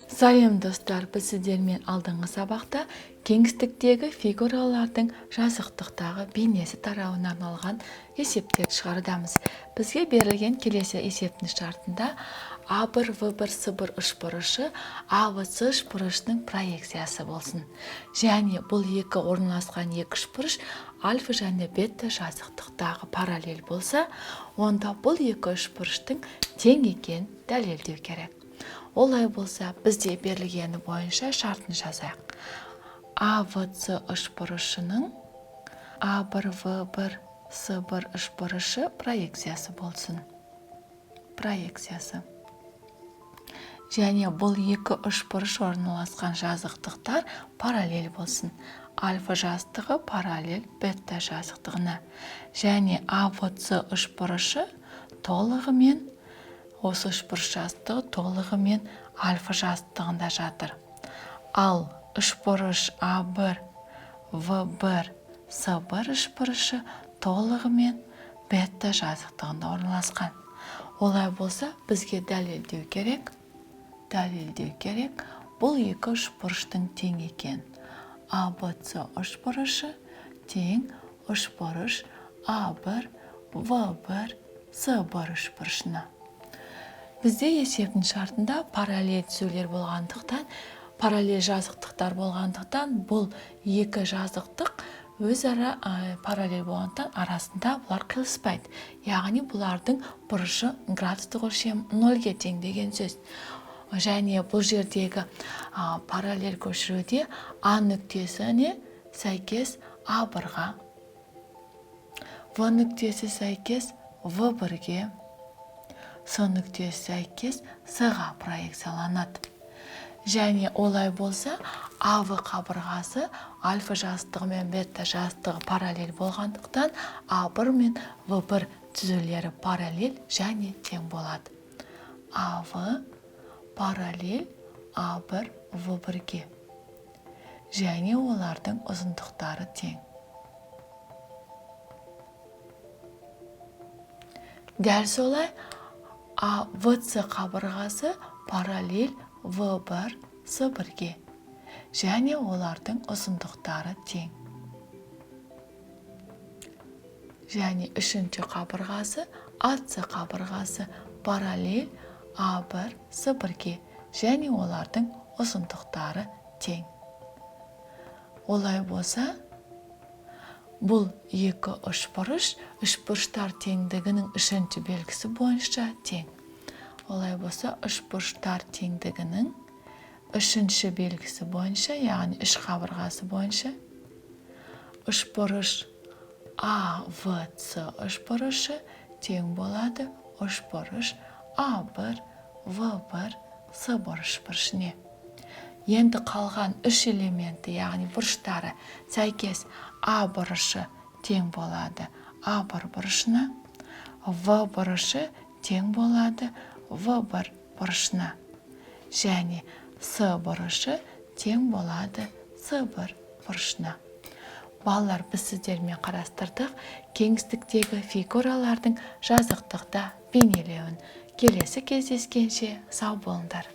Салем достар, біз сіздермен алдыңғы сабақта кеңістіктегі фигуралардың жазықтықтағы бейнесі тарауына арналған есептерді шығардамыз. Бізге берілген келесі есептің шартында А1, В1, С1 үшбұрышы АВС үшбұрышының проекциясы болсын. Және бұл екі орналасқан екі үшбұрыш альфа және бета жазықтықтағы параллель болса, онда бұл екі үшбұрыштың тең екенін дәлелдеу керек. Олай болса, бізде берілгені бойынша шартын жазайық. АВС үшбұрышының А1, В1, С1 үшбұрышы проекциясы болсын. Проекциясы. Және бұл екі үшбұрыш орналасқан жазықтықтар параллель болсын. Альфа жазықтығы параллель бета жазықтығына. Және АВС үшбұрышы толығымен осы үшбұрыш жазықтығы толығымен альфа жазықтығында жатыр. Ал үшбұрыш А1, В1, С1 үшбұрышы толығымен бета жазықтығында орналасқан. Олай болса, бізге дәлелдеу керек. Бұл екі үшбұрыштың тең екен. АВС үшбұрышы тең үшбұрыш А1, В1, С1 үшбұрышына. Бізде есептің шартында параллель түзулер болғандықтан, параллель жазықтықтар болғандықтан, бұл екі жазықтық өзара параллель болғандықтан арасында бұлар қиылыспайды. Яғни бұлардың бұрышы градустық өлшем 0-ге тең деген сөз. Және бұл жердегі параллель көшіруде А нүктесіне сәйкес А1-ға, В нүктесі сәйкес В1-ге, С нүктесі сәйкес С-ға проекцияланады. Және олай болса, АВ қабырғасы альфа жазықтығы мен бета жазықтығы параллель болғандықтан А1 мен В1 түзулері параллель және тең болады. АВ параллель А1 В1-ге. Және олардың ұзындықтары тең. Дәл солай, АВС қабырғасы параллель В1 С1-ге. Және олардың ұзындықтары тең. Және үшінші қабырғасы АС қабырғасы параллель А1 С1-ге. Және олардың ұзындықтары тең. Олай болса, бұл екі үшбұрыш, үшбұрыштар теңдігінің үшінші белгісі бойынша тең. Олай болса, үшбұрыштар теңдігінің үшінші белгісі бойынша, яғни үш қабырғасы бойынша, үшбұрыш АВС үшбұрышы тең болады үшбұрыш А1, В1, С1 үшбұрышына. Енді қалған үш элементі, яғни бұрыштары сәйкес А бұрышы тең болады А1 бұрышына, В бұрышы тең болады В1 бұрышына. Және С бұрышы тең болады С1 бұрышына. Балалар, біз сіздермен қарастырдық кеңістіктегі фигуралардың жазықтықта бейнелеуін. Келесі кездескенше сау болыңдар.